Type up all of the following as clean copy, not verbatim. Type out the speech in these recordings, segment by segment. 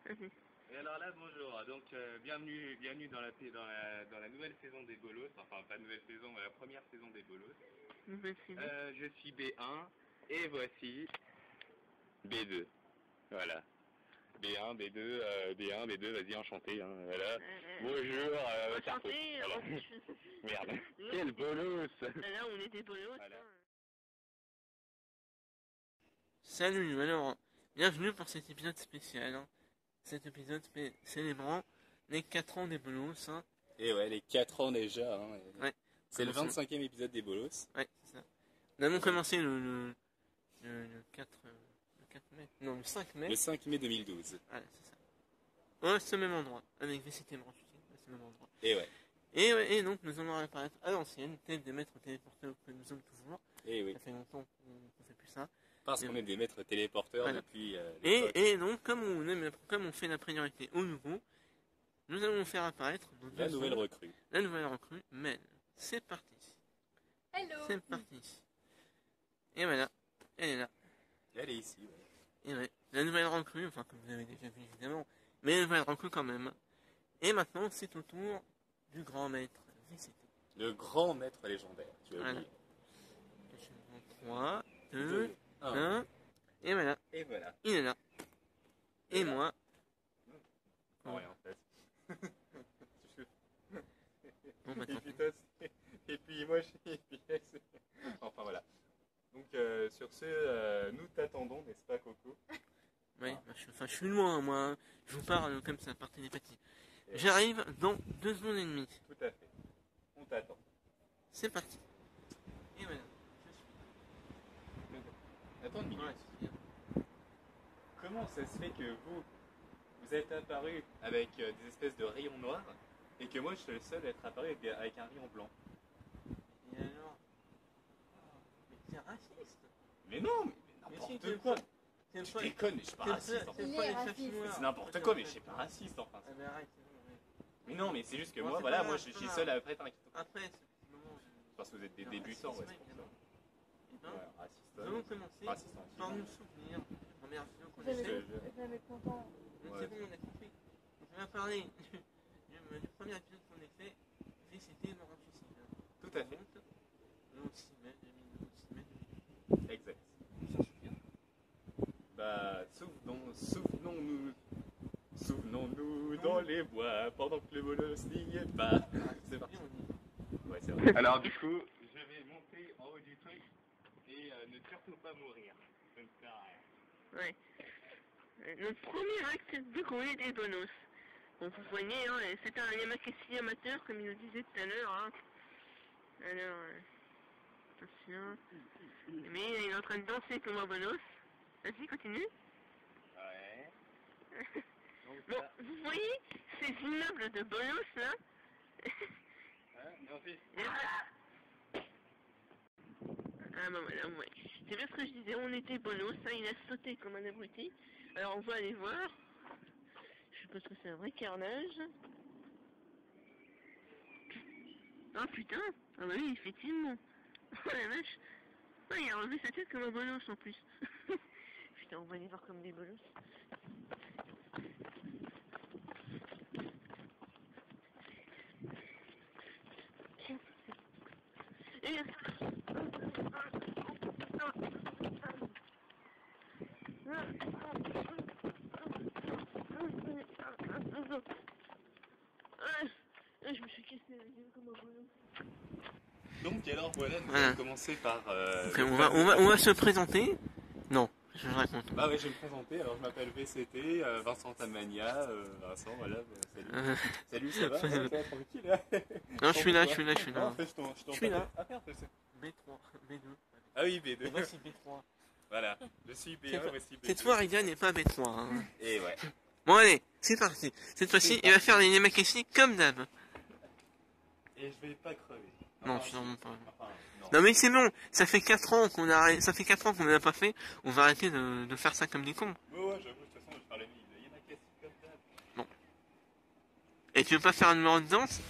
Et alors là, bonjour. Donc, bienvenue dans la nouvelle saison des Bolos. Enfin, pas nouvelle saison, mais la première saison des Bolos. Je suis B1 et voici B2. Voilà. B1, B2, B1, B2, vas-y, enchanté. Hein, voilà. Bonjour, enchanté. voilà. Merde. Quel bolos. Là, on est des bolos. Voilà. Salut, alors, bienvenue pour cet épisode spécial. Hein. Cet épisode célébrant les 4 ans des bolos. Hein. Et ouais, les 4 ans déjà. Hein, ouais. C'est le 25e épisode des bolos. Ouais, c'est ça. Nous avons commencé le 4 mai. Non, le 5 mai. Le 5 mai 2012. Voilà, c'est ça. Ouais, c'est au même endroit. Avec VCT Branche, c'est le même endroit. Et ouais. Et donc, nous allons réapparaître à l'ancienne, tel des maîtres téléporteurs que nous sommes toujours. Et oui. Ça fait longtemps qu'on ne fait plus ça. Parce qu'on est des maîtres téléporteurs voilà. depuis... et donc, comme on fait la priorité au nouveau, nous allons faire apparaître la nouvelle recrue. La nouvelle recrue, Mel. C'est parti. Hello. C'est parti. Et voilà, elle est là. Elle est ici, ouais. Et ouais, la nouvelle recrue, enfin comme vous avez déjà vu évidemment, mais la nouvelle recrue quand même. Et maintenant, c'est au tour du grand maître VCT. Le grand maître légendaire, tu as oublié. 3, 2, 1, et voilà. Et voilà. Il est là. Et moi. Non, rien en fait. Bon, bah, et puis moi, enfin voilà. Donc sur ce, nous t'attendons, n'est-ce pas, Coco? Oui, je suis loin, moi. Je vous parle comme ça, par télépathie. J'arrive dans 2 secondes et demie. Tout à fait. On t'attend. C'est parti. Et voilà. Attends une minute. Ouais, comment ça se fait que vous êtes apparu avec des espèces de rayons noirs et que moi je suis le seul à être apparu avec un rayon blanc? Et alors? Mais t'es raciste. Mais non, mais n'importe quoi. Je déconne, mais je suis pas raciste. C'est n'importe quoi, mais je suis pas raciste enfin. Mais non, mais c'est juste que moi, voilà, moi je suis seul à être un. Après, parce que vous êtes des débutants, ouais, c'est pour ça. Nous allons commencer par nous souvenir de la première vidéo qu'on a fait. Jamais content. C'est bon, on a compris. On va parler du premier épisode qu'on a fait, VCT Mort Suicide. Tout à fait. Le 6 mai. Exact. Bah, souvenons-nous dans les bois pendant que le bolos n'y est pas. C'est parti. Ouais, c'est vrai. Alors, du coup, je vais monter en haut du truc et ne surtout pas mourir. Ça ne sert à rien. Ouais. Notre premier acte déroulé des bonus. Donc vous voyez, hein, c'est un Yamakasi amateur, comme il nous disait tout à l'heure. Hein. Alors, attention. Mais il est en train de danser comme un bonus. Vas-y, continue. Ouais. Bon, vous voyez ces immeubles de bonus là? Merci. Ah bah voilà, ouais. C'est bien ce que je disais, on était bonus, hein, il a sauté comme un abruti. Alors on va aller voir. Je suppose que c'est un vrai carnage. Ah putain. Ah bah oui, effectivement. Oh la vache. Ah, il a enlevé sa tête comme un bolos en plus. Putain, on va aller voir comme des bolos. Et... je me suis cassé la gueule comme un bolos. Donc alors voilà, nous allons commencer par... Okay, on va se présenter. Non, je raconte. Ah ouais, je vais me présenter. Alors je m'appelle VCT, Vincent Tamania. Vincent, voilà, salut. Salut, ça va? Ça va tranquille, hein? Non, je suis là. Je suis là. Ah merde, B3, B2. Ah oui, B2. Et voici B3. Voilà, je suis B1, voici B2. Cette fois, Riga n'est pas B3. Hein. Et ouais. Bon allez, c'est parti. Cette fois-ci, il va faire les Yamakasi comme d'hab. Et je vais pas crever. Non, sûrement pas. Non mais c'est bon, ça fait 4 ans qu'on a, ça fait 4 ans qu'on ne l'a pas fait, on va arrêter de faire ça comme des cons. Ouais, j'avoue, de toute façon, je vais faire les Yamakasi comme d'hab. Bon. Et tu veux pas faire un numéro de danse?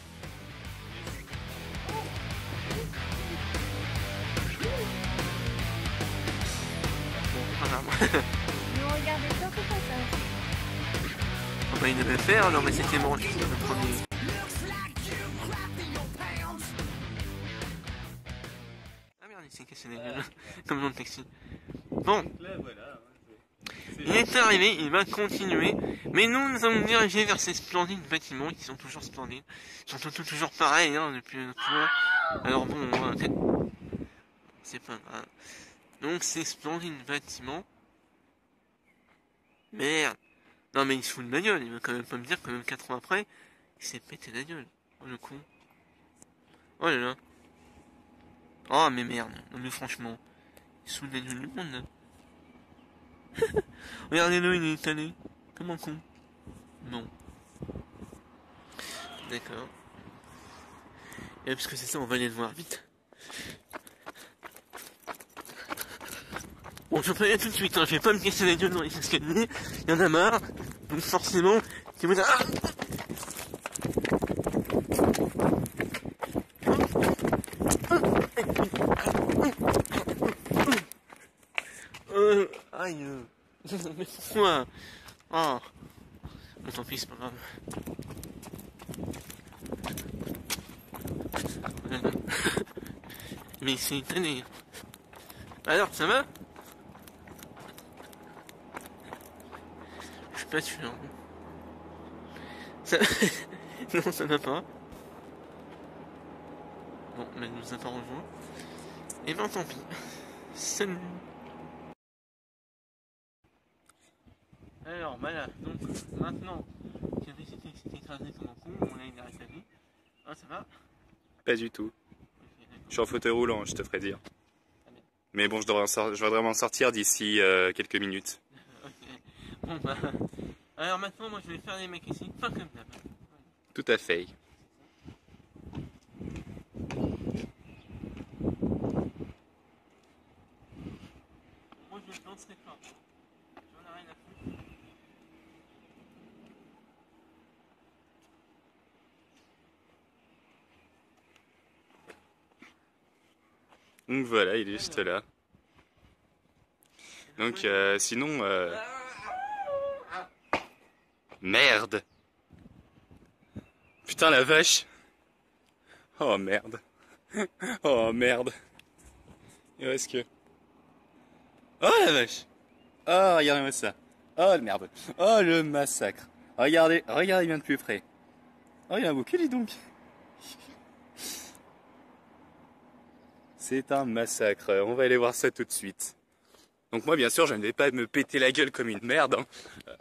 Ne regardez pas pourquoi ça. il devait le faire, non mais c'était bon, le premier. Ah merde, il s'est cassé la gueule, comme dans le taxi. Bon, il est arrivé, il va continuer, mais nous allons nous diriger vers ces splendides bâtiments qui sont toujours splendides, ils sont toujours pareils hein, depuis notre fois. Alors bon, c'est pas grave. Donc ces splendides bâtiments. Merde. Non mais il se fout de ma gueule, il va quand même pas me dire que même 4 ans après, il s'est pété la gueule. Oh le con. Oh là là. Oh mais merde. Non mais franchement, il se fout de la gueule du monde là. Regardez-le, il est étalé. Comme un con. Non. D'accord. Et parce que c'est ça, on va aller le voir vite. Bon, je préviens tout de suite, hein, je vais pas me casser la gueule dans les escaliers, il y en a marre, donc forcément, si vous... Ah aïe, mais pourquoi? Oh, bon tant pis, c'est pas grave. Mais c'est étonné. Alors, ça va? Je suis pas sûr. Ça... non, ça va pas. Bon, mais elle nous a pas rejoint. Et ben tant pis. Salut. Alors, voilà. Donc, maintenant, j'ai décidé que c'était écrasé comme un con. On a une arrêt à vie. Ah, ça va? Pas du tout. Je suis en fauteuil roulant, je te ferai dire. Mais bon, je devrais m'en sortir d'ici quelques minutes. Ok. Bon bah... Alors maintenant, moi je vais faire des mecs ici, pas comme d'hab. Tout à fait. Moi je ne lancerai pas. J'en ai rien à foutre. Donc voilà, il est juste là. Donc sinon... Merde! Putain la vache! Oh merde! Oh merde! Et où est-ce que... Oh la vache! Oh regardez-moi ça! Oh merde! Oh le massacre! Regardez bien de plus près! Oh il y a un bouquet dis donc! C'est un massacre, on va aller voir ça tout de suite. Donc moi bien sûr je ne vais pas me péter la gueule comme une merde, hein,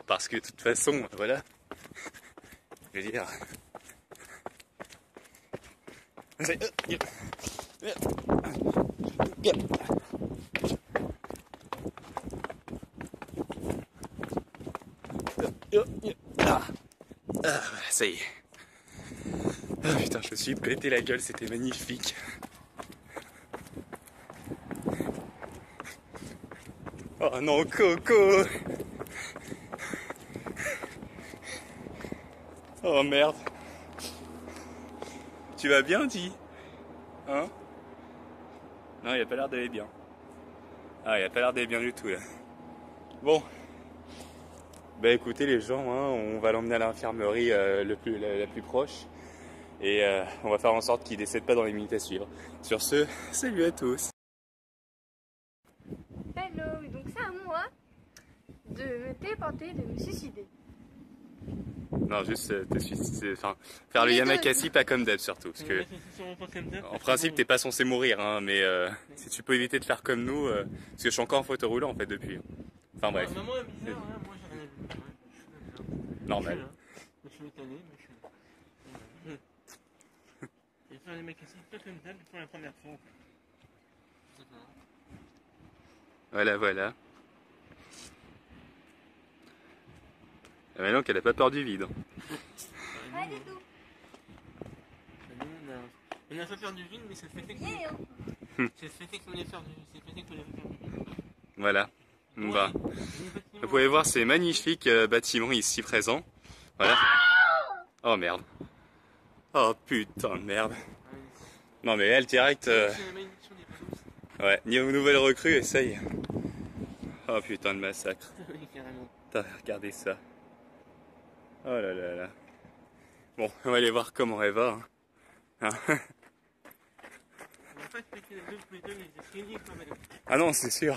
parce que de toute façon, voilà, je veux dire... Ça y est. Ah putain, je me suis pété la gueule, c'était magnifique. Oh non, Coco! Oh merde! Tu vas bien, dis? Hein? Non, il a pas l'air d'aller bien. Ah, il a pas l'air d'aller bien du tout, là. Bon. Bah écoutez les gens, hein, on va l'emmener à l'infirmerie la plus proche. Et on va faire en sorte qu'il décède pas dans les minutes à suivre. Sur ce, salut à tous! Hello, donc c'est à moi de me téléporter, de me suicider. Non, juste te suicider, enfin, faire le Yamakasi pas comme d'hab surtout, parce que en principe t'es pas censé mourir, hein, mais si tu peux éviter de faire comme nous, parce que je suis encore en fauteuil roulant en fait depuis. Enfin bref. Maman est bizarre, hein, moi j'ai rien vu. Ouais, Normal. Je suis étonné, mais je suis là. Je vais faire les mecs ici pas comme d'hab pour la première fois. Voilà, voilà. Et maintenant qu'elle a pas peur du vide. Pas du tout. On a pas peur du vide, mais ça fait qu'on c'est fait qu'on allait faire du vide. Voilà. On va. Vous pouvez voir ces magnifiques bâtiments ici présents. Voilà. Oh merde. Oh putain de merde. Non mais elle direct... Ouais, niveau nouvelle recrue, essaye. Oh putain de massacre. Regardez ça. Oh là là là. Bon, on va aller voir comment elle va. Hein. Ah non, c'est sûr.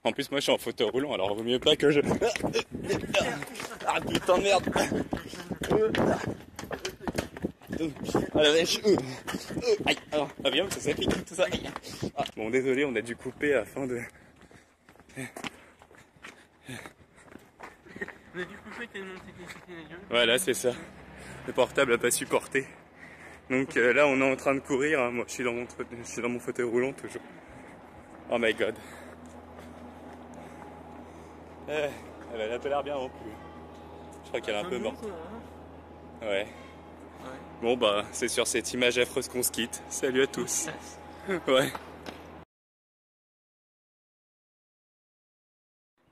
En plus, moi je suis en fauteuil roulant, alors vaut mieux pas que je. Ah putain de merde! Ah la vache! Aïe! Alors, ah bien, ça pique tout ça. Ah, bon, désolé, on a dû couper afin de. Voilà, c'est ça. Le portable a pas supporté. Donc là, on est en train de courir. Hein. Moi, je suis dans mon fauteuil roulant toujours. Oh my god. Elle a pas l'air bien non plus. Je crois qu'elle est un peu morte. Ouais. Bon bah, c'est sur cette image affreuse qu'on se quitte. Salut à tous. Ouais.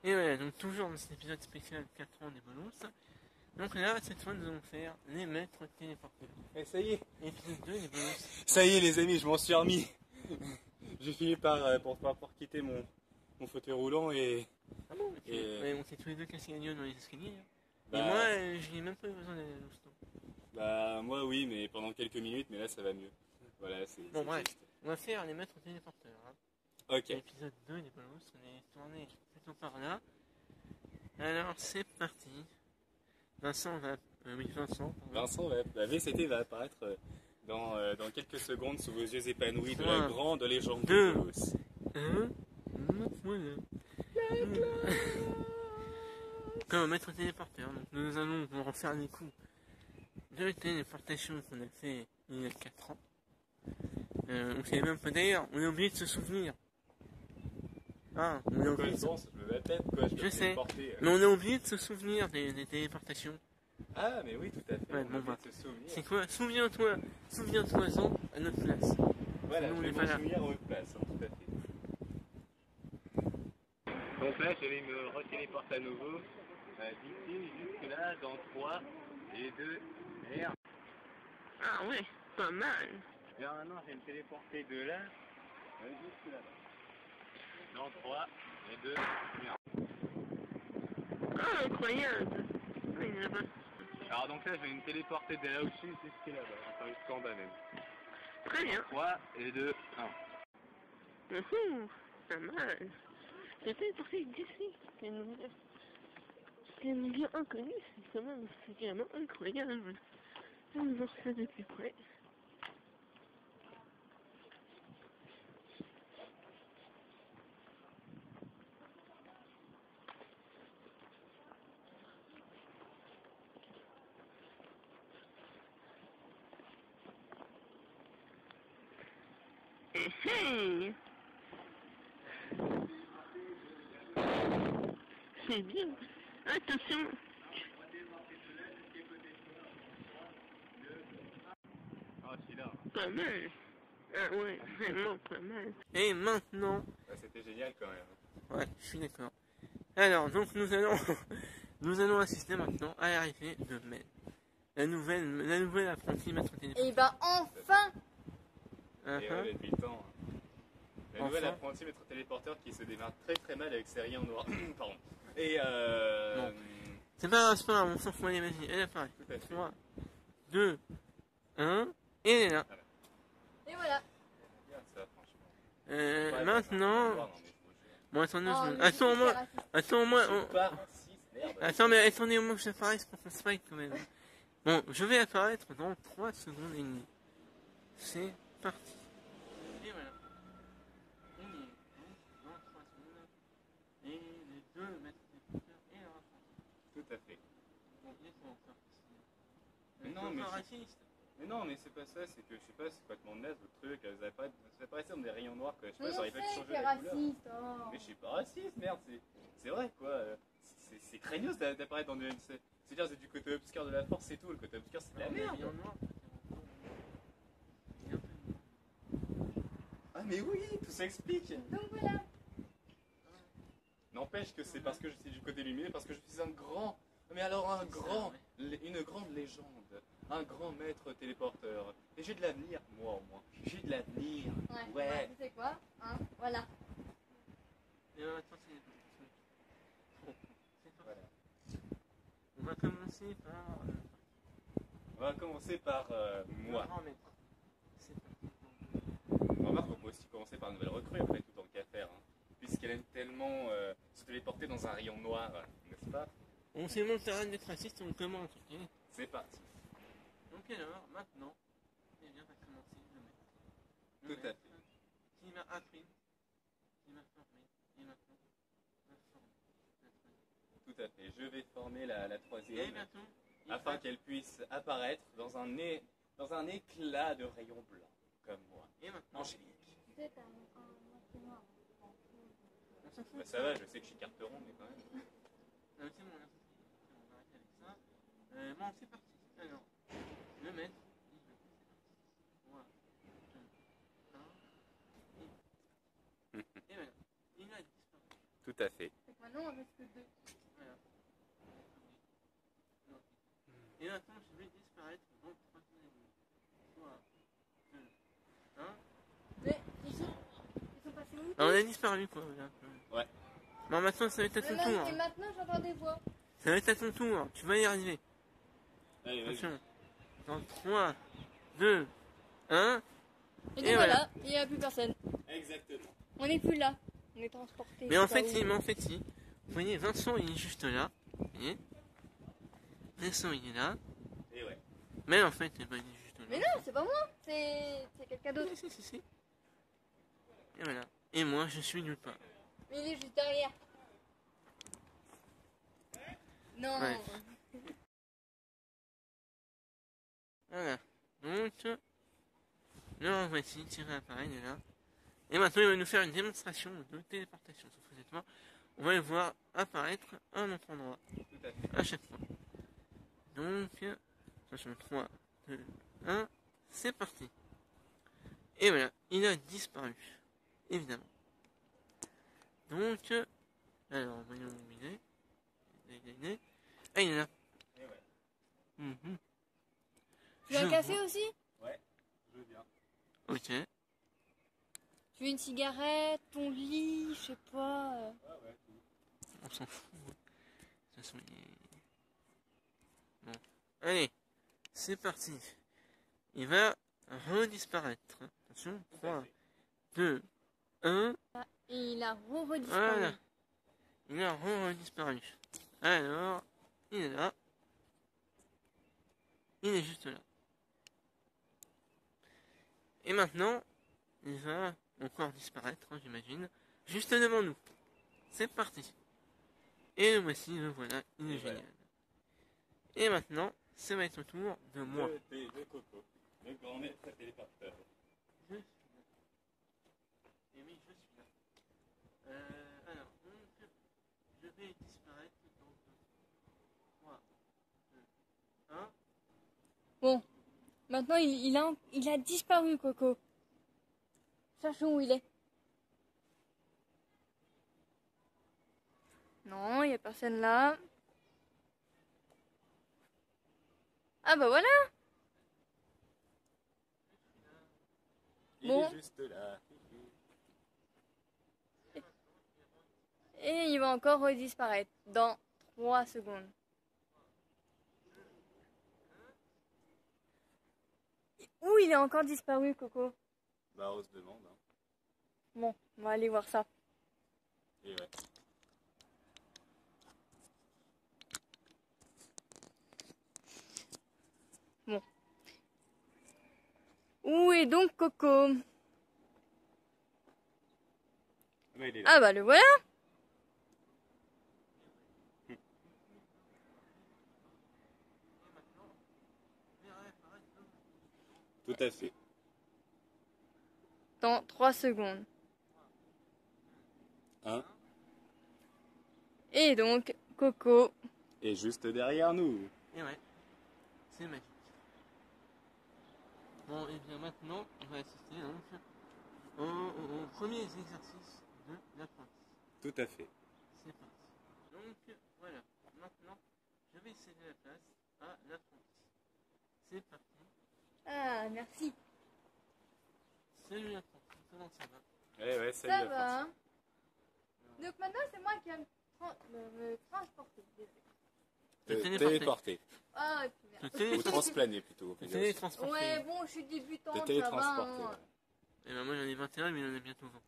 Et voilà, donc toujours dans cet épisode spécial 4 ans des bolos. Donc là, cette fois, nous allons faire les maîtres téléporteurs. Et ça y est. Épisode 2 des bolos. Ça y est les amis, je m'en suis remis. J'ai fini pour quitter mon fauteuil roulant et... Ah bon, ouais, on s'est tous les deux cassé la gueule dans les escaliers. Hein. Bah, et moi, je n'ai même pas eu besoin d'aller à l'hosto. Bah moi oui, mais pendant quelques minutes, mais là ça va mieux. Voilà, c'est... Bon bref, on va faire les maîtres téléporteurs. Hein. Ok. L'épisode 2 des bolos, on est tourné plutôt par là. Alors c'est parti. Vincent va... Vincent va... VCT va apparaître dans quelques secondes sous vos yeux épanouis de la grande légende de bolos. Voilà. Comme maître téléporteur, donc nous allons refaire les coups de téléportation qu'on a fait il y a 4 ans. On sait même pas d'ailleurs, on a oublié de se souvenir. Ah, on a oublié. Je sais, mais on a oublié de se souvenir des téléportations. Ah, mais oui, tout à fait. Ouais, bon bah, c'est quoi? Souviens-toi-en à notre place. Voilà, nous, je vais me souvenir à votre place, hein, tout à fait. Donc là, je vais me retéléporter à nouveau. D'ici jusque là, dans 3 et 2, merde. Ah ouais, pas mal. Et alors maintenant, je vais me téléporter de là jusque là. Dans 3 et 2, merde. Ah, incroyable. Oui, là-bas. Alors donc là, je vais me téléporter de là où je suis jusque là-bas, enfin jusqu'en bas même. Très bien. 3 et 2, 1. Pas mal. J'ai téléporté d'ici. C'est une lieu inconnu, c'est quand même vraiment incroyable. On va voir ça de plus près. Hey! C'est bien. Attention. Ah, je suis là. Pas mal. Ah ouais, vraiment pas mal. Et maintenant... Bah, c'était génial quand même. Ouais, je suis d'accord. Alors, donc nous allons assister maintenant à l'arrivée de Mel. La nouvelle apprentie maître téléporteur. Et bah enfin. Et ouais, depuis le temps. La nouvelle apprentie maître téléporteur qui se démarre très très mal avec ses rayons noirs. Pardon. Et bon. C'est pas grave, on s'en fout, allez, vas-y, elle apparaît. 3, 2, 1, et elle est là. Et voilà. Maintenant... Bon, attendez, attends, mais attendez au moins que j'apparaisse pour qu'on se fight quand même. Bon, je vais apparaître dans 3 secondes et demie. C'est parti. Et voilà. On y est. Dans 3 secondes. Et les deux maîtres téléporteurs et la apprenti. Tout à fait. Bon, il est pas encore. Mais non, mais raciste. Mais non, mais c'est pas ça, c'est que je sais pas, c'est complètement naze le truc, ça apparaissait comme des rayons noirs, quoi. Je sais pas, ça aurait pas changé la couleur. Raciste, oh. Mais je suis pas raciste, merde, c'est vrai quoi. C'est craignos d'apparaître dans le MC. C'est-à-dire c'est du côté obscur de la force, c'est tout, le côté obscur c'est de la merde. Ah mais oui, tout s'explique. Donc voilà. N'empêche que c'est parce que je suis du côté lumineux, parce que je suis un grand, mais alors une grande légende. Un grand maître téléporteur. Et j'ai de l'avenir, moi au moins. J'ai de l'avenir. Ouais. Tu sais quoi, hein, voilà. Et maintenant, c'est... Voilà. commencer par... On va commencer par moi. Grand maître. C'est parti. Remarque qu'on peut aussi commencer par une nouvelle recrue après tout tant qu'à faire. Hein, puisqu'elle aime tellement se téléporter dans un rayon noir, n'est-ce pas? On sait mon terrain d'être raciste, on commence, ok? C'est parti. Donc alors, maintenant, eh bien, va commencer le maître. Tout à fait. Qui m'a appris, qui m'a formé, et maintenant, va former la troisième. Tout à fait. Je vais former la Et troisième bientôt, afin qu'elle puisse apparaître dans un éclat de rayon blanc, comme moi. Et maintenant, Angélique. Peut-être un moitié noir. on s'en fout. Bah, ça va, je sais que je suis carte ronde, mais quand même. Non, c'est bon, là, c'est bon, on va arrêter avec ça. Bon, c'est parti. Alors, le maître, il veut. C'est parti. 3, 2, 1, et voilà. Il a disparu. Tout à fait. Donc maintenant, on reste que 2. Voilà. Et maintenant, je vais disparaître dans le troisième élément. 3, 2, 1. Mais ils sont passés où? On a disparu, quoi. Là. Ouais. Bon, maintenant, ça va être à ton tour. Et Hein. maintenant, j'entends des voix. Ça va être à ton tour. Tu vas y arriver. Allez, vas-y. Attention. Dans 3, 2, 1. Et Et donc voilà. voilà, il n'y a plus personne. Exactement. On n'est plus là. On est transporté. Mais en fait, si. Vous voyez, Vincent, il est juste là. Vous voyez, Vincent, il est là. Et ouais. Mais en fait, eh ben, il est juste là. Mais non, c'est pas moi. C'est quelqu'un d'autre. Si. Et voilà. Et moi, je suis nulle part. Mais il est juste derrière. Non. Ouais. Voilà. Donc, le voici, tiré appareil, il est là. Et maintenant, il va nous faire une démonstration de téléportation. Sauf que cette fois, on va le voir apparaître à un autre endroit. Tout à fait. À chaque fois. Donc, attention, 3, 2, 1, c'est parti. Et voilà, il a disparu. Évidemment. Donc, alors, voyons où il est. Ah, il est là. Et ouais. Mhm. Tu veux un Je café vois. aussi? Ouais, je veux bien. Ok. Tu veux une cigarette, ton lit, je sais pas. Ouais, tout. On s'en fout. De toute façon, il est... Bon. Allez, c'est parti. Il va redisparaître. Attention, 3, 2, 1. Et il a redisparu. Voilà. Il a redisparu. Alors, il est là. Il est juste là. Et maintenant, il va encore disparaître, hein, j'imagine. Juste devant nous. C'est parti. Et le voici, le voilà, il est génial. Et maintenant, ça va être au tour de moi. De Coco, le grand maître téléporteur. Je suis là. Et oui, je suis là. Alors, donc, je vais disparaître dans 3, 2, 1. Bon, maintenant il a disparu, Coco. Cherchons où il est. Non, il n'y a personne là. Ah bah voilà. Il Bon. est juste là. Et il va encore redisparaître dans 3 secondes. Où il est encore disparu, Coco? Bah, on se demande. Hein. Bon, on va aller voir ça. Et ouais. Bon. Où est donc Coco? Mais il est là. Ah bah le voilà. Tout à fait. Dans 3 secondes. Hein? Et donc, Coco. Et juste derrière nous. Et ouais, c'est magique. Bon, et bien maintenant, on va assister donc aux premiers exercices de l'apprenti. Tout à fait. C'est parti. Donc, voilà. Maintenant, je vais céder la place à l'apprenti. C'est parti. Ah, merci. Salut l'apprenti, comment ça va? Eh ouais, Ça va, hein? Donc maintenant, c'est moi qui vais me transporter. Téléporter. Ah, et puis merde. Ou transplaner plutôt. Télétransporter. Ouais, bon, je suis débutante, De ça va. télétransporter. Hein. Et ben moi j'en ai 21, mais il en a bientôt 20.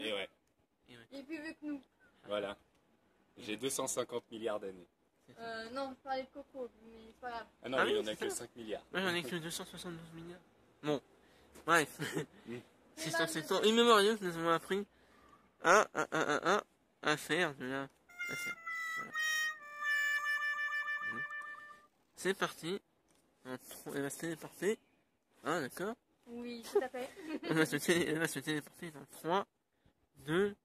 Et ouais, Il est plus vieux que nous. voilà. J'ai 250 milliards d'années. Non, je parlais de Coco, mais c'est pas grave. Ah non, Ah il oui, en a c'est que ça. 5 milliards. Moi j'en ai que 272 milliards. Bon, bref. Mm. C'est en immémoriaux que nous avons appris à faire de la... à faire. Voilà. C'est parti. Elle va se téléporter. Ah d'accord. Oui, tout à fait. Elle va se téléporter dans 3, 2,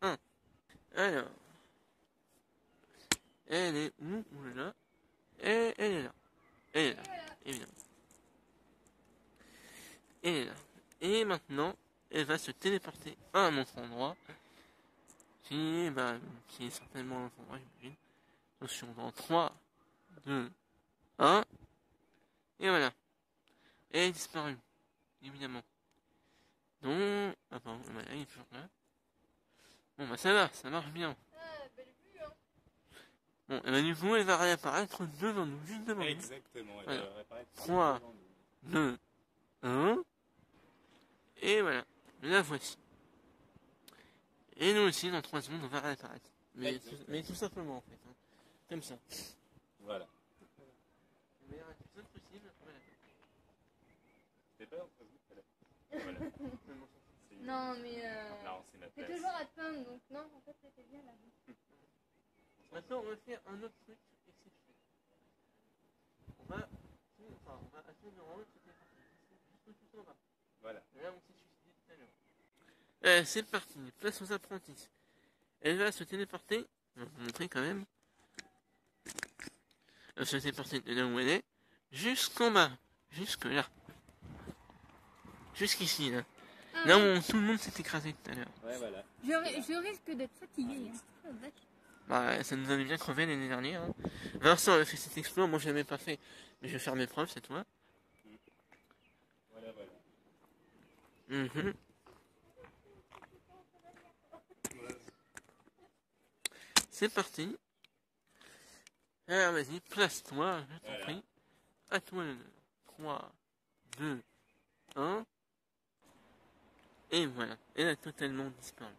1. Alors. Elle est où? Où est là? Et elle est là. Elle est là, évidemment. Elle est là. Et maintenant, elle va se téléporter à un autre endroit. Qui est certainement un autre endroit, j'imagine. Attention, dans 3, 2, 1. Et voilà. Elle est disparue. Évidemment. Donc, attends, voilà, il est toujours là. Bon, bah ça va, ça marche bien. Ah, belle vue, hein. Bon, et bah du coup, elle va réapparaître devant nous, juste devant nous. Exactement, elle Voilà. va réapparaître 3, devant nous. 2, 1. Et voilà, la voici. Et nous aussi, dans 3 secondes, on va réapparaître. Mais tout simplement, en fait. Hein. Comme ça. Voilà. Le meilleur épisode possible, voilà. C'était pas entre vous tout à l'heure. Voilà. Non, mais Non, c'est ma c'est place. toujours à peindre, donc non, en fait, c'était bien là. Maintenant, on va faire un autre truc exceptionnel. On va attendre le rôle, c'était juste tout en bas. Voilà. Là, on s'est suicidé tout à l'heure. C'est parti, place aux apprentis. Elle va se téléporter, je vais vous montrer quand même. Elle va se téléporter de là où elle est, jusqu'en bas, jusque là. Jusqu'ici, là. Là où tout le monde s'est écrasé tout à l'heure. Ouais, voilà. Je risque d'être fatiguée. Hein. Bah, ça nous avait bien crevé l'année dernière. Hein. Vincent avait fait cet exploit, moi je l'avais pas fait. Mais je vais faire mes preuves, c'est toi. Voilà, voilà. Mhm. C'est parti. Alors vas-y, place-toi, je t'en Voilà. prie. À toi le 3, 2, 1. Et voilà, elle a totalement disparu.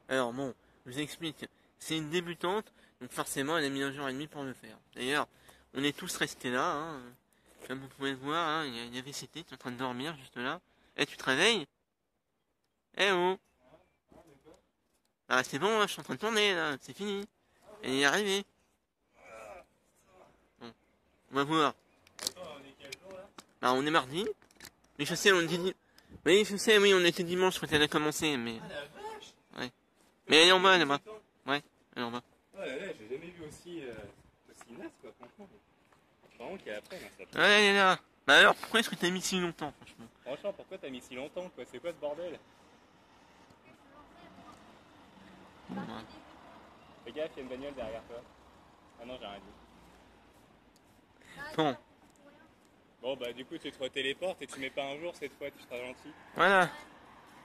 Alors bon, je vous explique. C'est une débutante, donc forcément elle a mis 1 jour et demi pour le faire. D'ailleurs, on est tous restés là. Hein. Comme vous pouvez le voir, hein, il y avait CT, tu es en train de dormir juste là. Eh, tu te réveilles? Eh oh! Ah, c'est bon, hein, je suis en train de tourner là, c'est fini. Elle est arrivée. Bon, on va voir. Bah, on est mardi. Mais je sais, on dit. Oui, je sais, oui, on était dimanche quand elle a commencé, mais. Ah la vache! Ouais. Mais elle est en bas, là-bas. Ouais, elle est en bas. Oh là là, j'ai jamais vu aussi naze quoi, franchement. Vraiment qu'il y a après, là, ça. Ouais, elle est là. Bah alors, pourquoi est-ce que t'as mis si longtemps, franchement? Franchement, pourquoi t'as mis si longtemps quoi? C'est quoi ce bordel? Bon, ouais. Fais gaffe, il y a une bagnole derrière toi. Ah non, j'ai rien dit. Bon, Bon bah du coup tu te téléportes et tu mets pas un jour cette fois, tu seras gentil. voilà.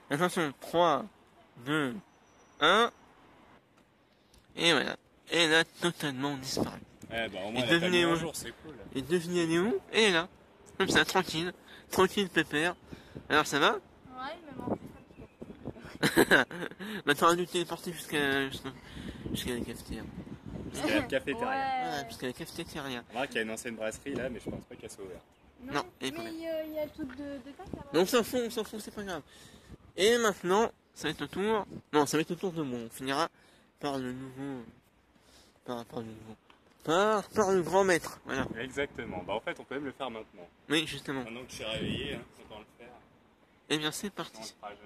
Attention, 3, 2, 1. Et voilà. Elle a totalement disparu. Ouais bah au moins Et elle a pas mis devinez un où? jour, c'est cool. Et devinez, elle est où? Elle est là. Comme ça, tranquille. Tranquille, pépère. Alors, ça va? Ouais, mais m'en fait un petit peu. Bah, t'aurais dû te téléporter jusqu'à la cafetière. Jusqu'à la cafétéria. Ouais, jusqu'à la cafetière. On voit qu'il y a une ancienne brasserie là, mais je pense pas qu'elle soit ouverte. Non, elle est pas mais là. il y a le truc de tac là-bas. Donc, on s'en fout, c'est pas grave. Et maintenant, ça va être au tour. Non, ça va être au tour de moi. On finira par le nouveau. Par le grand maître. Voilà. Exactement. Bah en fait on peut même le faire maintenant. Oui, justement. Maintenant que je suis réveillé, hein, autant le faire. Eh bien, c'est On le parti. fera jamais.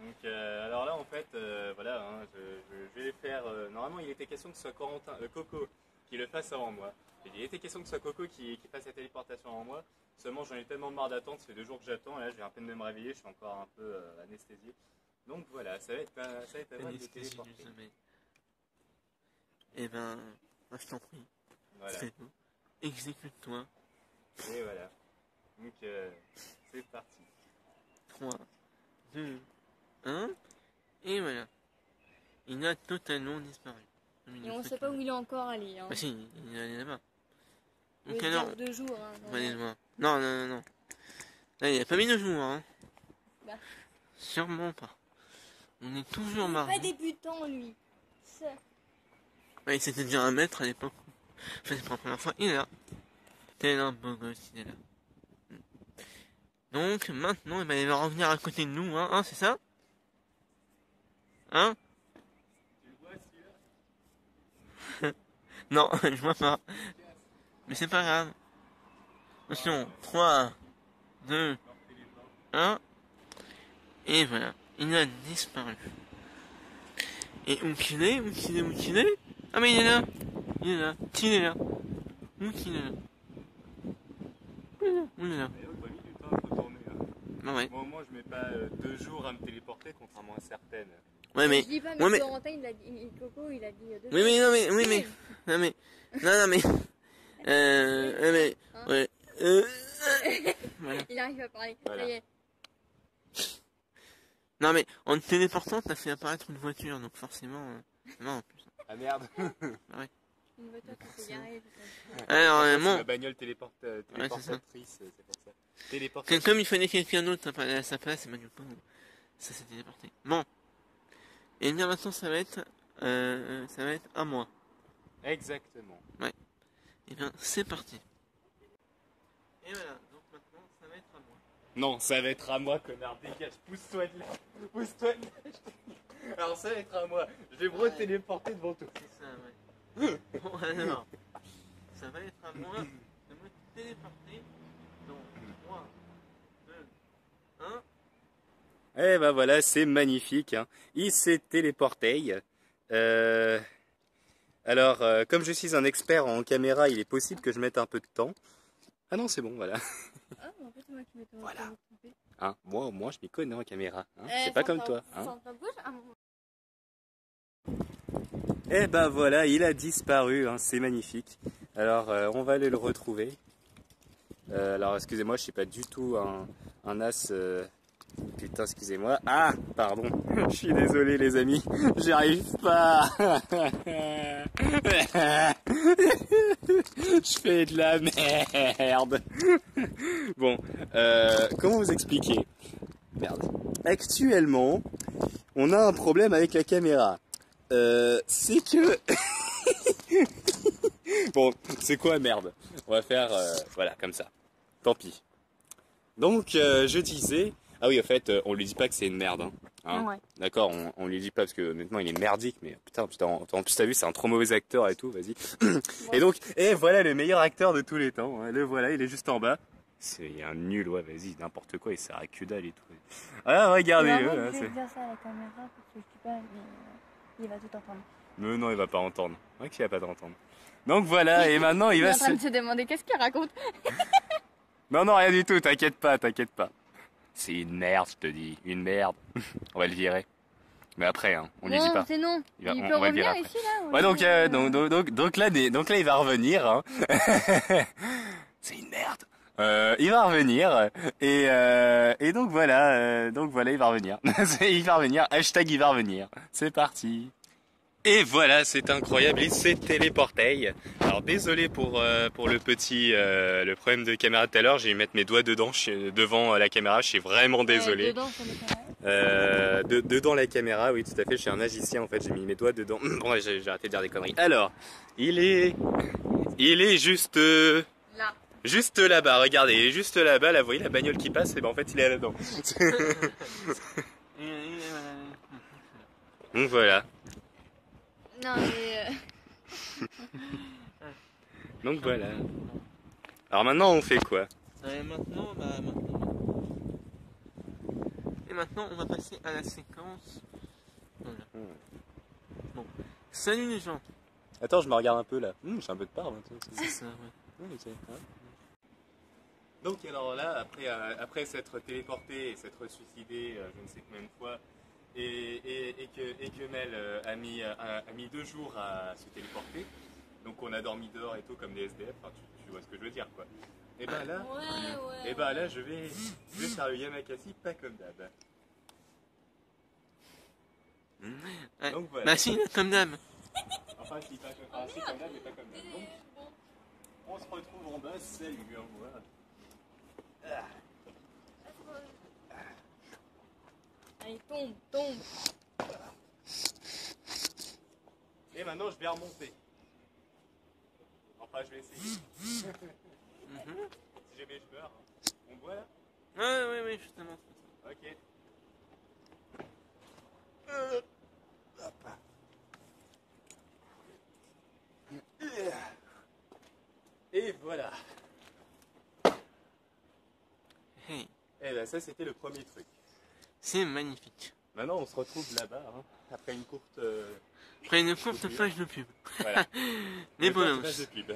Donc alors là en fait, voilà, hein, je vais faire. Normalement il était question que ce soit Coco qui le fasse avant moi. Il était question que ce soit Coco qui fasse la téléportation avant moi. Seulement j'en ai tellement marre d'attendre, ça fait 2 jours que j'attends, et là je viens à peine de me réveiller, je suis encore un peu anesthésié. Donc voilà, ça va être à moi de téléporter. Eh ben, moi je t'en prie. Voilà. Fais-le. Exécute-toi. Et voilà. Donc c'est parti. 3, 2, 1. Et voilà. Il a totalement disparu. Et on sait pas où il est encore allé. Hein. Bah si, il est allé là-bas. Il Donc veut alors... dire 2 jours. Hein, On va aller le voir. Non, non, non, non. Là, il a pas mis 2 jours, hein. Bah. Sûrement pas. On est toujours Il est marre. pas débutant, lui. Ouais, il s'était dit un maître à l'époque. Enfin, c'est pas la première fois. Il est là. Tel un beau gosse, il est là. Donc, maintenant, eh ben, il va revenir à côté de nous, hein, c'est ça? Hein? Tu le vois celui-là? Non, je vois pas. Mais c'est pas grave. Attention, 3, 2, 1. Et voilà, il a disparu. Et où qu'il est? Où qu'il est? Où qu'il est? Ah mais il est là. Il est là. Il est là. Où qu'il est là? Où il est là? Mais on a mis du temps à retourner. Hein. Ah ouais. Moi, je mets pas 2 jours à me téléporter, contrairement à certaines. Ouais mais... Je dis pas, mais Ouais, mais... Corentin, il a dit, Coco, il a dit 2 jours. Oui mais non mais... Oui mais... Non mais... Non mais... mais... Hein? Ouais. Voilà. Il arrive à parler. Voilà. Ça y est. Non mais en te téléportant t'as fait apparaître une voiture donc forcément non en plus. Ah merde. Une voiture qui s'est garée. Alors C'est bon la bagnole téléportatrice, c'est pour ça. Téléportatrice. comme il fallait quelqu'un d'autre à sa place et ben du coup ça s'est téléporté. Bon et bien maintenant ça va être à moi. Exactement. Et bien c'est parti. Et voilà donc maintenant ça va être à moi. Non, ça va être à moi, connard, dégage, pousse-toi de là. Pousse-toi de là. Alors ça va être à moi. Je vais me retéléporter devant toi. C'est ça ouais. Bon alors ça va être à moi de me téléporter dans 3, 2, 1. Eh ben voilà, c'est magnifique. Hein. Il s'est téléporté. Alors, comme je suis un expert en caméra, il est possible que je mette un peu de temps. Ah non, c'est bon, voilà. Ah, en fait, c'est moi qui m'étais Voilà. trompée. Hein, moi, je m'y connais en caméra. Hein. C'est pas comme toi. Hein. Sans ta bouche, ah, bon. Eh ben voilà, il a disparu. Hein. C'est magnifique. Alors, on va aller le retrouver. Alors, excusez-moi, je suis pas du tout un as... Putain, excusez-moi. Ah, pardon. Je suis désolé, les amis. J'y arrive pas. Je fais de la merde. Bon, comment vous expliquer? Merde. Actuellement, on a un problème avec la caméra. C'est que... Bon, c'est quoi merde? On va faire, voilà, comme ça. Tant pis. Donc, je disais... Ah oui, en fait, on lui dit pas que c'est une merde. Hein. Ouais. D'accord, on lui dit pas parce que honnêtement il est merdique, mais putain, en plus t'as vu, c'est un trop mauvais acteur et tout, vas-y. Et donc, et voilà le meilleur acteur de tous les temps. Hein. Le voilà, il est juste en bas. C'est un nul, ouais, vas-y, n'importe quoi, il sert à que dalle et tout. Ah, regardez-le. Je vais dire ça à la caméra parce que je dis pas, mais il va tout entendre. Mais non, il va pas entendre. Ouais, qu'il va pas t'entendre. Donc voilà, et maintenant il Il est va en train de se demander qu'est-ce qu'il raconte. Non, non, rien du tout, t'inquiète pas, t'inquiète pas. C'est une merde, je te dis, une merde. On va le virer. Mais après, hein, on lui dit pas. C'est non. Il va- Il on peut va le virer revenir après. ici, là. Donc là, il va revenir. Hein. C'est une merde. Il va revenir et donc voilà, il va revenir. Il va revenir. Hashtag il va revenir. C'est parti. Et voilà, c'est incroyable, il s'est téléporté. Alors désolé pour le petit le problème de caméra tout à l'heure, j'ai dû mettre mes doigts dedans devant la caméra, je suis vraiment désolé. Dedans, sur le canal. Dedans la caméra, oui tout à fait, je suis un magicien en fait, j'ai mis mes doigts dedans. Bon, j'ai arrêté de dire des conneries. Alors, il est juste Là. juste là-bas, regardez, il est juste là-bas, là vous voyez la bagnole qui passe, et ben en fait il est là-dedans. Donc voilà. Non, mais... Donc voilà. Alors maintenant on fait quoi? Maintenant, Et maintenant, on va passer à la séquence. Voilà. Bon. Salut les gens. Attends, je me regarde un peu là. J'ai un peu de part maintenant. C'est ça, ouais. Donc alors là, après s'être téléporté et s'être suicidé je ne sais combien de fois, et que Mel a mis 2 jours à se téléporter, donc on a dormi dehors et tout comme des SDF, enfin, tu vois ce que je veux dire quoi. Et ben là, je vais faire le Yamakasi pas comme d'hab. Ouais. Donc voilà. Bah si, comme d'hab. Enfin, si, pas comme, enfin, si, comme là, mais pas comme là. Donc, on se retrouve en bas. Salut, au revoir. Allez, tombe, tombe. Et maintenant, je vais remonter. Enfin, je vais essayer. Si jamais je meurs. On voit là? Ouais, justement. Ok. Hop. Et voilà. Hey, Et ben ça, c'était le premier truc. c'est magnifique. Maintenant, on se retrouve là-bas, hein, après une courte... Après une courte page de pub. Voilà. Les Une courte bonhommes. page de pub.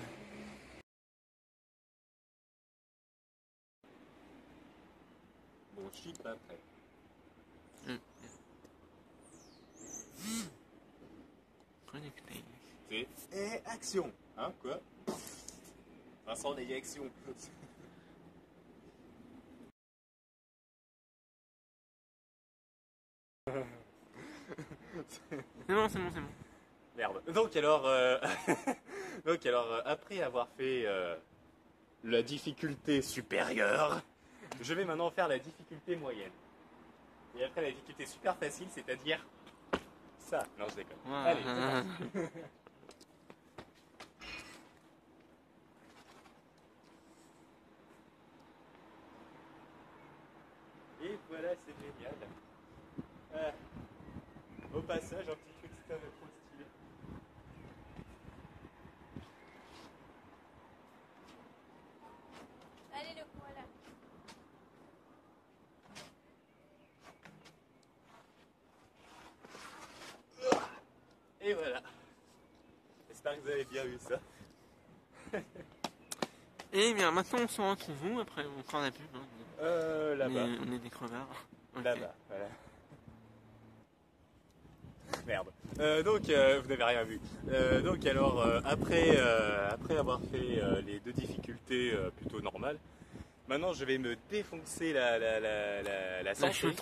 Bon, je suis pas prêt. Connecté. C'est... Et action. Hein, quoi? Vincent, des actions. C'est bon. Merde. Donc alors, après avoir fait la difficulté supérieure, je vais maintenant faire la difficulté moyenne. Et après la difficulté super facile, c'est-à-dire ça. Non, je déconne. Allez, c'est parti. Et voilà, c'est génial. Au passage, un petit truc trop stylé. Allez, le voilà. Et voilà. J'espère que vous avez bien vu ça. Et bien, maintenant on se retrouve où après encore la pub hein. Là-bas. On est des crevards. Okay. Là-bas, voilà. Merde. Donc, vous n'avez rien vu. Donc, alors, après avoir fait les deux difficultés plutôt normales, maintenant je vais me défoncer la santé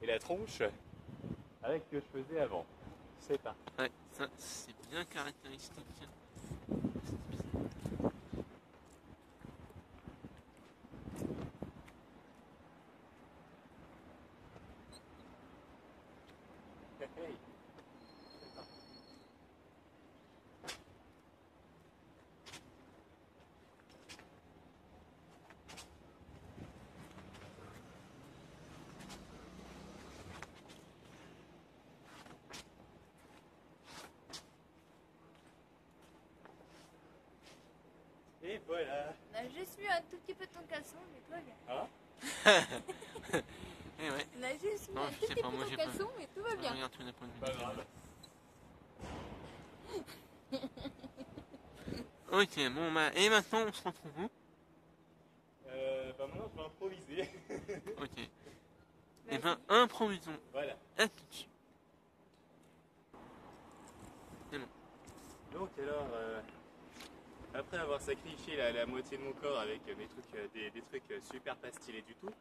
et la tronche avec ce que je faisais avant. C'est parti. Ouais, ça c'est bien caractéristique. Hey. Et voilà. On a juste vu un tout petit peu ton caleçon, mais tout va bien. Hein? Et ouais. On a juste vu Non, un je tout sais petit pas, peu moi, ton j'ai pas caleçon, mais tout va bien. Regarde tous les points de vue. Pas grave. Ok, bon bah, et maintenant on se retrouve où? Bah maintenant je vais improviser. Ok. Et ben, improvisons. Voilà. À tout de suite. C'est bon. Donc alors, après avoir sacrifié la moitié de mon corps avec mes trucs, des trucs super pas stylés du tout,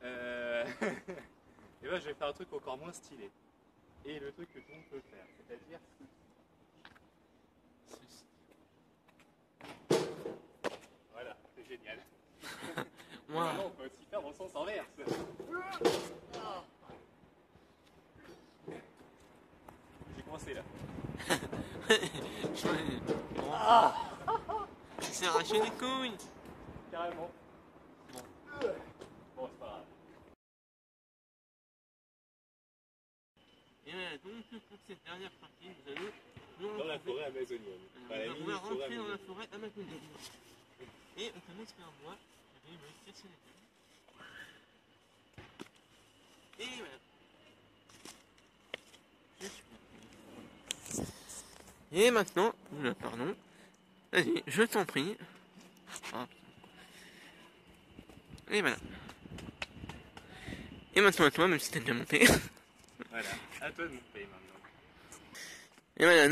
et ben je vais faire un truc encore moins stylé. Et le truc que tout le monde peut faire, c'est-à-dire voilà, c'est génial. Wow. Maintenant, on peut aussi faire dans le sens inverse. J'ai commencé là. Ah. Il s'est arraché les couilles. Carrément. Bon. Bon, c'est pas grave. Et voilà, donc pour cette dernière partie, vous allez nous Dans la forêt amazonienne. Enfin, la on mini va forêt rentrer dans la amazonienne. forêt amazonienne. Et on commence par moi, je vais me casser les gueules. Et voilà. Et maintenant, pardon, vas-y, je t'en prie. Ah. Et voilà. Et maintenant à toi, même si t'as déjà monté. Voilà, à toi de monter maintenant. Et voilà,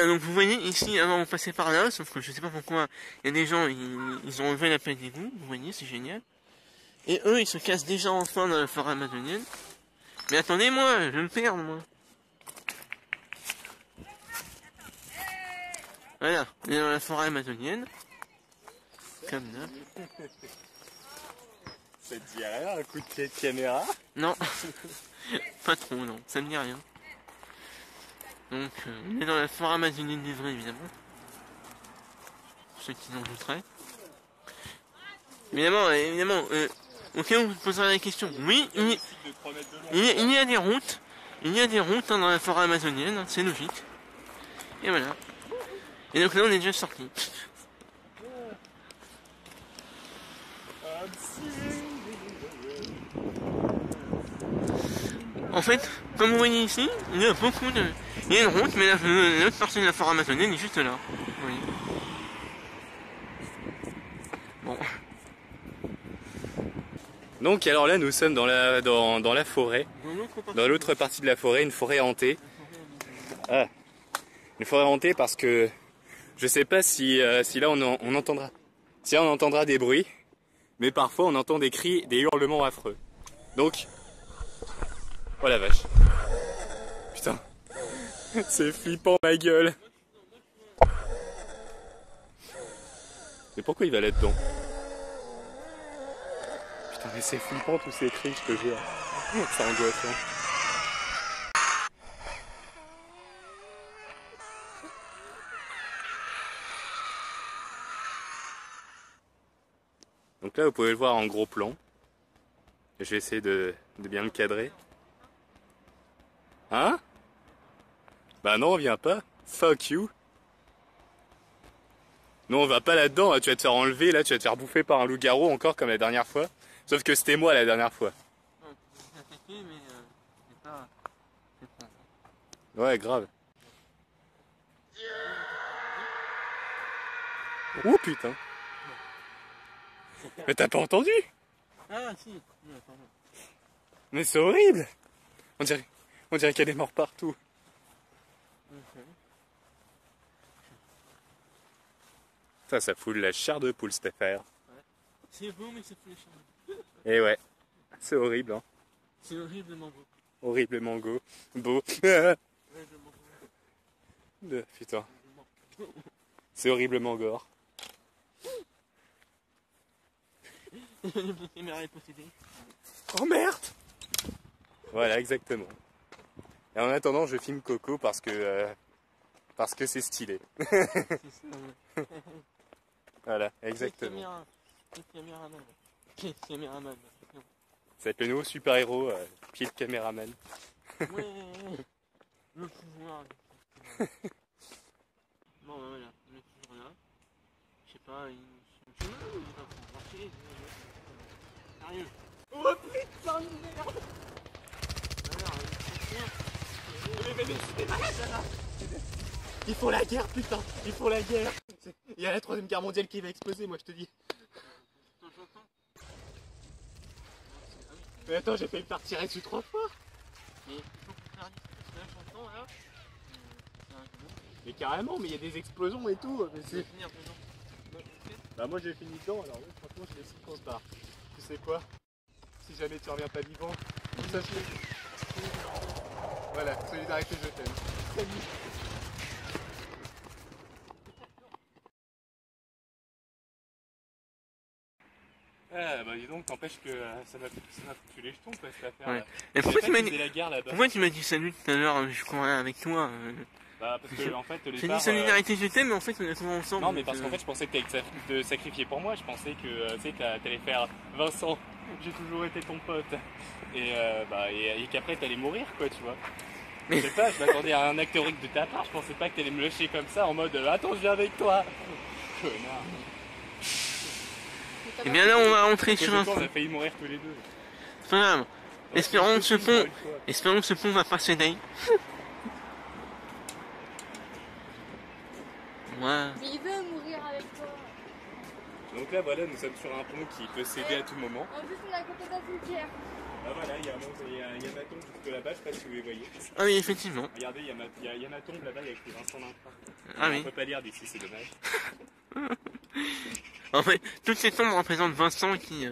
donc vous voyez ici, avant on passait par là, sauf que je sais pas pourquoi, il y a des gens, ils ont enlevé la plaque d'égout, vous voyez, c'est génial. Et eux, ils se cassent déjà enfin dans la forêt amazonienne. Mais attendez-moi, je vais me perdre, moi. Voilà, on est dans la forêt amazonienne. Comme d'hab. Ça te dit rien, un coup de pied de caméra? Non, pas trop, non, ça me dit rien. Donc, on est dans la forêt amazonienne des vrais, évidemment. Pour ceux qui en douteraient. Évidemment, au cas où vous poserez la question, oui, il y a des routes. Il y a des routes hein, dans la forêt amazonienne, hein, c'est logique. Et voilà. Et donc là, on est déjà sorti. En fait, comme vous voyez ici, il y a beaucoup de... Il y a une route, mais l'autre partie de la forêt amazonienne est juste là. Oui. Bon. Donc alors là, nous sommes dans la forêt. Dans l'autre partie de la forêt, une forêt hantée. Ah, une forêt hantée parce que je sais pas si là on entendra. Si là on entendra des bruits, mais parfois on entend des cris, des hurlements affreux. Donc, oh la vache. Putain, c'est flippant ma gueule. Mais pourquoi il va là-dedans? Putain mais c'est flippant tous ces cris, je te jure. C'est angoissant. Donc là vous pouvez le voir en gros plan. Je vais essayer de bien le cadrer. Hein? Bah non, on vient pas. Fuck you. Non, on va pas là-dedans. Tu vas te faire enlever, là, tu vas te faire bouffer par un loup-garou encore comme la dernière fois. Sauf que c'était moi la dernière fois. Ouais, grave. Oh putain. Mais t'as pas entendu? Ah si. Mais c'est horrible. On dirait qu'il y a des morts partout. Ça fout de la chair de poule cette affaire. Ouais. C'est beau mais ça fout la chair de poule. Et ouais, c'est horrible hein. C'est horriblement beau. Horriblement beau. Putain. C'est horriblement gore. La caméra est possédée. Oh merde! Voilà, exactement. Et en attendant, je filme Coco parce que c'est stylé. Voilà, exactement. Pied de caméraman. Ça va être le nouveau super-héros, pied de caméraman. Ouais, le pouvoir. Bon, bah voilà, on est toujours là. Je sais pas, il va pour marcher. Sérieux. Oh putain de merde! Ils font la guerre, putain! Ils font la guerre! Il y a la 3ème guerre mondiale qui va exploser, moi je te dis. Mais attends, j'ai failli me faire tirer dessus 3 fois! Mais carrément, mais il y a des explosions et tout! Mais c'est... Bah moi j'ai fini dedans, alors oui, franchement je décide qu'on se barre. Tu sais quoi? Si jamais tu reviens pas vivant, sache-le. Voilà, solidarité, je t'aime. Salut. Ah bah dis donc, t'empêches que ça m'a foutu les jetons quoi cette affaire. Ouais. Et pourquoi tu m'as dit salut tout à l'heure, je courais avec toi Bah parce que en fait j'ai dit solidarité je t'aime mais en fait on est souvent ensemble. Non mais parce qu'en fait je pensais que t'allais te sacrifier pour moi, je pensais que tu sais t'allais faire Vincent, j'ai toujours été ton pote. Et qu'après t'allais mourir quoi tu vois. Je sais pas, je m'attendais à un acte héroïque de ta part, je pensais pas que t'allais me lâcher comme ça en mode attends je viens avec toi. Connard. Et bien là on va rentrer sur un pont. On a failli mourir tous les deux. C'est pas grave. Espérons que ce pont va pas céder. Ouais. Mais il veut mourir avec toi. Donc là voilà, nous sommes sur un pont qui peut céder à tout moment. En plus on est à côté d'un cimetière. Ah voilà, il y a ma tombe juste là-bas, je sais pas si vous les voyez. Ah oui effectivement. Regardez, il y a ma tombe là-bas, il y a écrit Vincent Lintra. Ah oui. On peut pas lire d'ici, c'est dommage. En fait, toutes ces tombes représentent Vincent qui est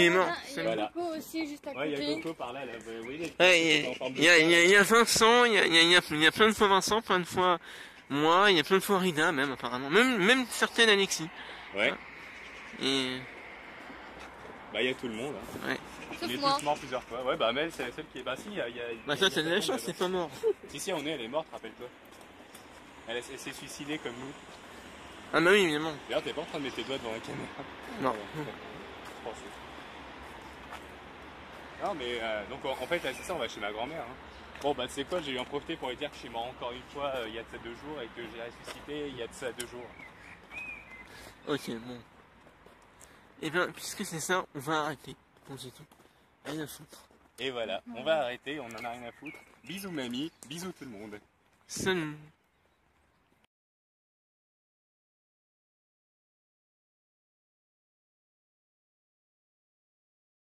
mort. Il y a Coco aussi juste à côté. Ouais, il y a Coco par là, vous voyez. Il y a Vincent, il y a plein de fois Vincent, plein de fois Moi, il y a plein de Florida même apparemment. Même certaines Alexis. Ouais. Et... Bah il y a tout le monde. Hein. Ouais. On est tous morts plusieurs fois. Ouais, bah Mel, c'est celle qui est... Bah si, il y a... Bah ça, c'est de la chance, c'est pas mort. Si, elle est morte, rappelle-toi. Elle s'est suicidée comme nous. Ah bah oui, évidemment. D'ailleurs, t'es pas en train de mettre tes doigts devant la caméra. Non. Non, mais donc en fait, c'est ça, on va chez ma grand-mère. Hein. Bon, bah c'est quoi, j'ai eu en profiter pour lui dire que je suis mort encore une fois il y a de ça 2 jours et que j'ai ressuscité il y a de ça 2 jours. Ok, bon. Et bien, puisque c'est ça, on va arrêter. Bon, c'est tout. Rien à foutre. Et voilà, on va arrêter, on en a rien à foutre. Bisous mamie, bisous tout le monde. Salut.